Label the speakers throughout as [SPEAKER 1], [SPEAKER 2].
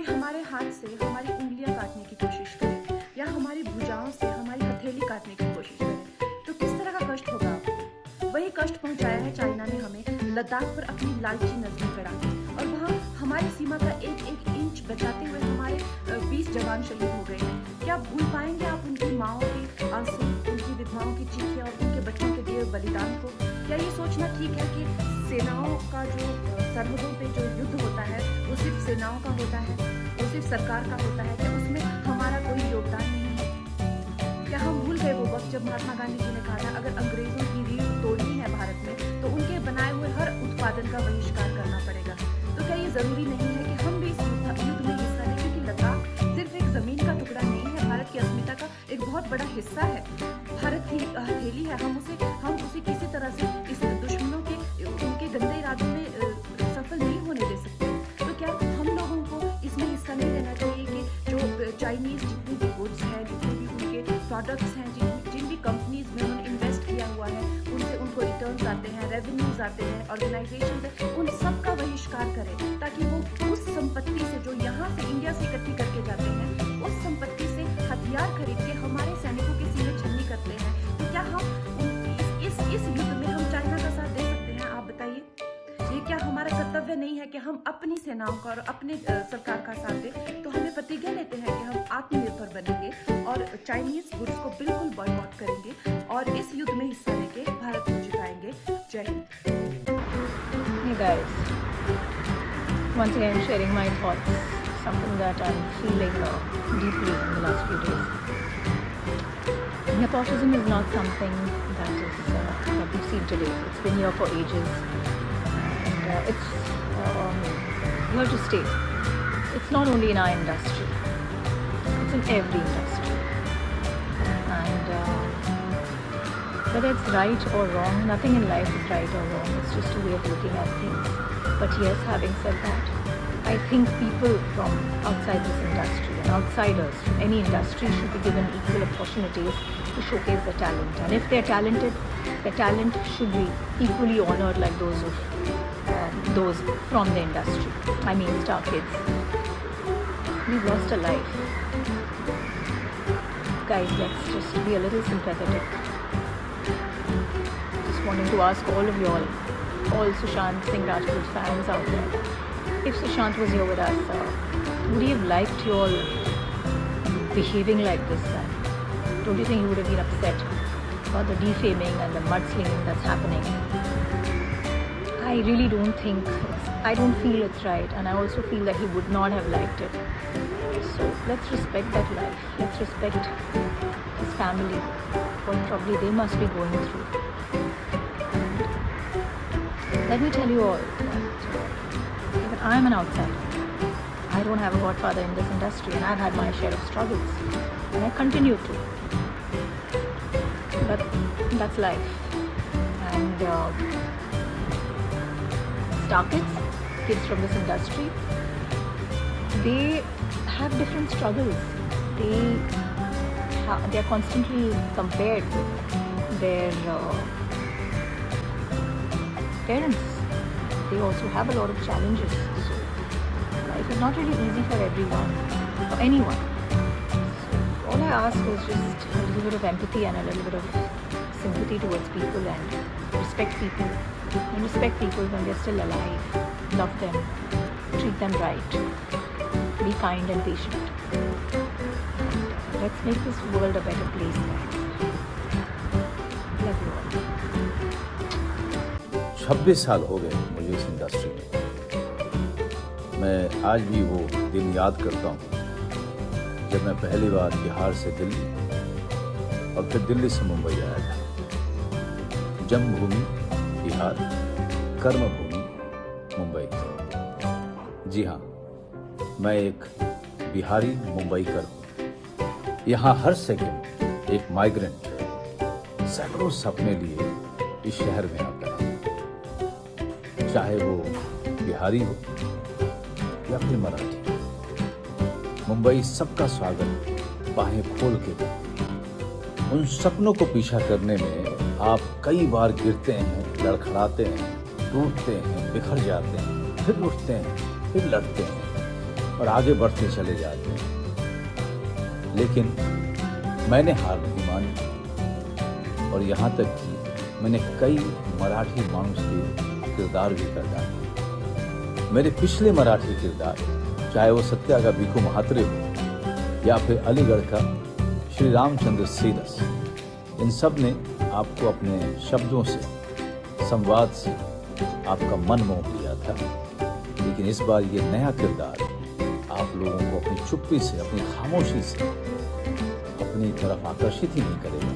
[SPEAKER 1] कोई हमारे हाथ से हमारी उंगलियां काटने की कोशिश करे या हमारी भुजाओं से हमारी हथेली काटने की कोशिश करे तो किस तरह का कष्ट होगा आपको। वही कष्ट पहुंचाया है चाइना ने हमें लद्दाख पर अपनी लालची नजरें गड़ा के, और वहाँ हमारी सीमा का एक एक इंच बचाते हुए हमारे 20 जवान शहीद हो गए हैं। क्या भूल पाएंगे आप उनकी माओं के आंसू, उनकी विधवाओं की चीखें और उनके बच्चों के दिए बलिदान को? क्या ये सोचना ठीक है कि सेनाओं का जो सरहदों पे जो युद्ध होता है वो सिर्फ सेनाओं का होता है, वो सिर्फ सरकार का होता है? क्या उसमें हमारा कोई योगदान नहीं है? क्या हम भूल गए वो वक्त जब महात्मा गांधी जी ने कहा था अगर अंग्रेजों की रीढ़ तोड़नी है भारत में तो उनके बनाए हुए हर उत्पादन का बहिष्कार करना पड़ेगा? तो क्या ये जरूरी नहीं है कि हम भी इस युद्ध में हिस्सा लें, क्योंकि लद्दाख सिर्फ एक जमीन का टुकड़ा नहीं है, भारत की अस्मिता का एक बहुत बड़ा हिस्सा है, भारत की हथेली है। हम उसे किसी तरह से इस दुश्मनों के उनके गंदे इरादों में सफल नहीं होने दे सकते। तो क्या हम लोगों को इसमें हिस्सा नहीं लेना चाहिए कि जो चाइनीज जितनी भी गुड्स हैं, जितने भी उनके प्रोडक्ट्स हैं, जिन भी कंपनीज में उन्होंने इन्वेस्ट किया हुआ है उनसे उनको रिटर्न्स आते हैं, रेवेन्यूज आते हैं, ऑर्गेनाइजेशन है, उन सब का बहिष्कार करें ताकि वो उस संपत्ति से जो यहाँ से इंडिया से इकट्ठी करके जाते हैं उस संपत्ति से हथियार खरीद के हमारे सैनिकों के सीने छन्नी करते हैं। तो क्या हम इस युद्ध में हम चाइना का साथ दे सकते हैं? आप बताइए, ये क्या हमारा कर्तव्य नहीं है कि हम अपनी सेनाओं का और अपने सरकार का साथ दें? तो हमें प्रतिज्ञा लेते हैं कि हम आत्मनिर्भर बनेंगे और चाइनीज गुड्स को बिल्कुल बॉयकॉट करेंगे और इस युद्ध में हिस्सा लेके भारत को जिताएंगे। जय Hind.
[SPEAKER 2] Hey guys, once again sharing my thoughts, something that I'm feeling deeply in the last few days. Nepotism is not something that we've seen today. It's been here for ages, and it's here to stay. It's not only in our industry; it's in every industry. And whether it's right or wrong, nothing in life is right or wrong. It's just a way of looking at things. But yes, having said that, I think people from outside this industry and outsiders from any industry should be given equal opportunities to showcase their talent. And if they're talented, their talent should be equally honored like those from the industry. I mean, star kids. We've lost a life. Guys, let's just be a little sympathetic. Just wanting to ask all of you all Sushant Singh Rajput fans out there, if Sushant was here with us, would he have liked you all behaving like this? And don't you think he would have been upset about the defaming and the mudslinging that's happening? I really don't think I don't feel it's right, and I also feel that he would not have liked it. So let's respect that life. Let's respect his family, what probably they must be going through. Let me tell you all that even I'm an outsider. I don't have a godfather in this industry, and I've had my share of struggles, and I continue to. But that's life. And star kids from this industry, they have different struggles. They are constantly compared with their parents. They also have a lot of challenges. So life is not really easy for everyone, for anyone. So all I ask is just a little bit of empathy and a little bit of sympathy towards people, and respect people. And respect people when they're still alive. Love them. Treat them right. Be kind and patient. And let's make this world a better place, guys. Love you all.
[SPEAKER 3] 26 साल हो गए मुझे इस industry में। मैं आज भी वो दिन याद करता हूँ जब मैं पहली बार बिहार से दिल्ली और फिर दिल्ली से मुंबई आया था। जन्मभूमि बिहार, कर्मभूमि मुंबई। जी हाँ, मैं एक बिहारी मुंबईकर हूँ। यहाँ हर सेकंड एक माइग्रेंट सैकड़ों सपने लिए इस शहर में आता है, चाहे वो बिहारी हो या फिर मराठी। मुंबई सबका स्वागत बाहें खोल के करती है। उन सपनों को पीछा करने में आप कई बार गिरते हैं, लड़खड़ाते हैं, टूटते हैं, बिखर जाते हैं, फिर उठते हैं, फिर लड़ते हैं, और आगे बढ़ते चले जाते हैं। लेकिन मैंने हार नहीं मानी और यहाँ तक कि मैंने कई मराठी माणूस के किरदार भी कर डाले। मेरे पिछले मराठी किरदार, चाहे वो सत्या का भिकू महात्रे हो या फिर अलीगढ़ का श्री रामचंद्र सीरस, इन सब ने आपको अपने शब्दों से, संवाद से आपका मन मोह लिया था। लेकिन इस बार ये नया किरदार आप लोगों को अपनी चुप्पी से, अपनी खामोशी से अपनी तरफ आकर्षित ही नहीं करेगा,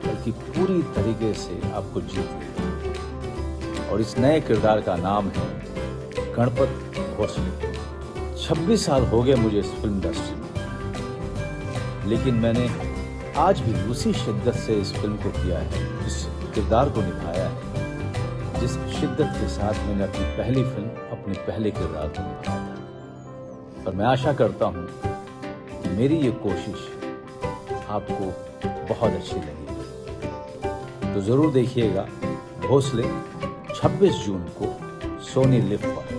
[SPEAKER 3] बल्कि पूरी तरीके से आपको जीत लेगा। और इस नए किरदार का नाम है गणपत भोसले। 26 साल हो गए मुझे इस फिल्म इंडस्ट्री में, लेकिन मैंने आज भी उसी शिद्दत से इस फिल्म को किया है, जिस किरदार को निभाया है, जिस शिद्दत के साथ मैंने अपनी पहली फिल्म, अपने पहले किरदार को निभाया था। और मैं आशा करता हूँ कि मेरी ये कोशिश आपको बहुत अच्छी लगेगी। तो ज़रूर देखिएगा भोसले 26 जून को सोनी लिव पर।